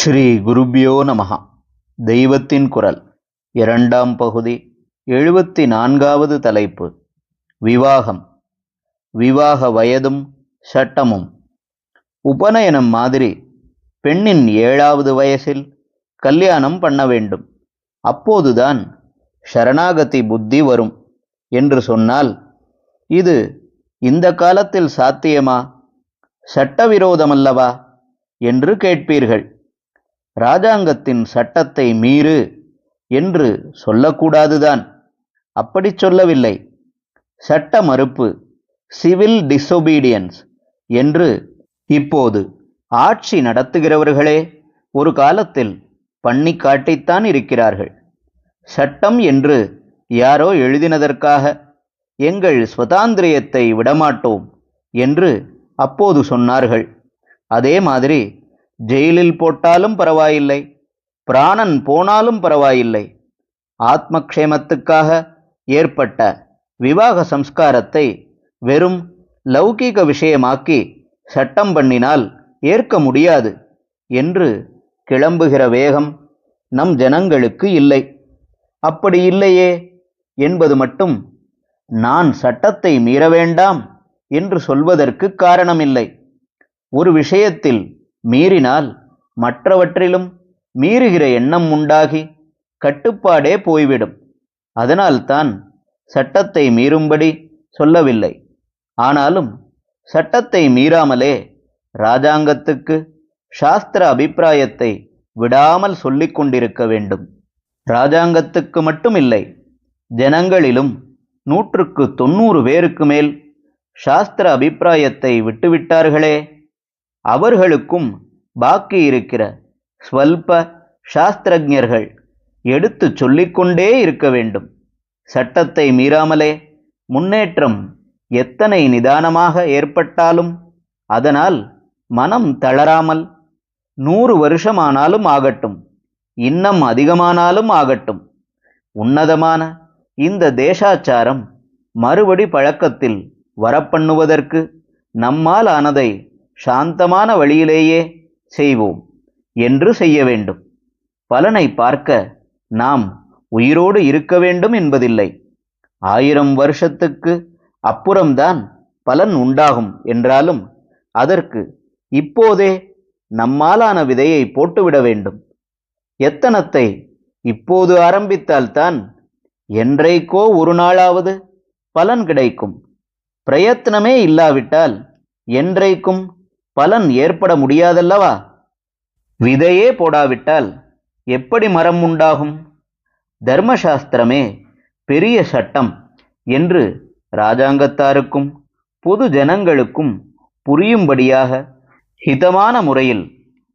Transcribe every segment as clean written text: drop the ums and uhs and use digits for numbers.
ஸ்ரீ குருப்யோ நமஹ. தெய்வத்தின் குரல் இரண்டாம் பகுதி 74வது தலைப்பு. விவாகம். விவாக வயதும் சட்டமும். உபநயனம் மாதிரி பெண்ணின் 7வது வயசில் கல்யாணம் பண்ண வேண்டும். அப்போதுதான் சரணாகதி புத்தி வரும் என்று சொன்னால் இது இந்த காலத்தில் சாத்தியமா? சட்டவிரோதமல்லவா என்று கேட்பீர்கள். ராஜாங்கத்தின் சட்டத்தை மீறு என்று சொல்லக்கூடாதுதான். அப்படி சொல்லவில்லை. சட்ட மறுப்பு, சிவில் டிசொபீடியன்ஸ் என்று இப்போது ஆட்சி நடத்துகிறவர்களே ஒரு காலத்தில் பண்ணி காட்டித்தான் இருக்கிறார்கள். சட்டம் என்று யாரோ எழுதினதற்காக எங்கள் சுதந்திரியத்தை விடமாட்டோம் என்று அப்போது சொன்னார்கள். அதே மாதிரி ஜெயிலில் போட்டாலும் பரவாயில்லை, பிராணன் போனாலும் பரவாயில்லை, ஆத்மக்ஷேமத்துக்காக ஏற்பட்ட விவாக சம்ஸ்காரத்தை வெறும் லௌகீக விஷயமாக்கி சட்டம் பண்ணினால் ஏற்க முடியாது என்று கிளம்புகிற வேகம் நம் ஜனங்களுக்கு இல்லை. அப்படி இல்லையே என்பது மட்டும் நான் சட்டத்தை மீற வேண்டாம் என்று சொல்வதற்கு காரணமில்லை. ஒரு விஷயத்தில் மீறினால் மற்றவற்றிலும் மீறுகிற எண்ணம் உண்டாகி கட்டுப்பாடே போய்விடும். அதனால்தான் சட்டத்தை மீறும்படி சொல்லவில்லை. ஆனாலும் சட்டத்தை மீறாமலே ராஜாங்கத்துக்கு சாஸ்திர அபிப்பிராயத்தை விடாமல் சொல்லிக் கொண்டிருக்க வேண்டும். ராஜாங்கத்துக்கு மட்டுமில்லை, ஜனங்களிலும் 190 பேருக்கு மேல் சாஸ்திர அபிப்பிராயத்தை விட்டுவிட்டார்களே, அவர்களுக்கும் பாக்கி இருக்கிற ஸ்வல்ப சாஸ்திரஜர்கள் எடுத்து சொல்லிக்கொண்டே இருக்க வேண்டும். சட்டத்தை மீறாமலே முன்னேற்றம் எத்தனை நிதானமாக ஏற்பட்டாலும் அதனால் மனம் தளராமல் 100 வருஷமானாலும் ஆகட்டும், இன்னும் அதிகமானாலும் ஆகட்டும், உன்னதமான இந்த தேசாச்சாரம் மறுபடி பழக்கத்தில் வரப்பண்ணுவதற்கு நம்மால் ஆனதை சாந்தமான வழியிலேயே செய்வோம் என்று செய்ய வேண்டும். பலனை பார்க்க நாம் உயிரோடு இருக்க வேண்டும் என்பதில்லை. 1000 வருஷத்துக்கு அப்புறம்தான் பலன் உண்டாகும் என்றாலும் அதற்கு இப்போதே நம்மாலான விதையை போட்டுவிட வேண்டும். எத்தனத்தை இப்போது ஆரம்பித்தால்தான் என்றைக்கோ ஒரு நாளாவது பலன் கிடைக்கும். பிரயத்னமே இல்லாவிட்டால் என்றைக்கும் பலன் ஏற்பட முடியாதல்லவா? விதையே போடாவிட்டால் எப்படி மரம் உண்டாகும்? தர்மசாஸ்திரமே பெரிய சட்டம் என்று ராஜாங்கத்தாருக்கும் பொது ஜனங்களுக்கும் புரியும்படியாக ஹிதமான முறையில்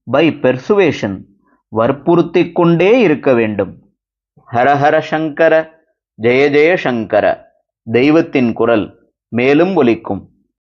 பை பெர்சுவேஷன் வற்புறுத்தி கொண்டே இருக்க வேண்டும். ஹரஹர சங்கர, ஜெய ஜெய சங்கர. தெய்வத்தின் குரல் மேலும் ஒலிக்கும்.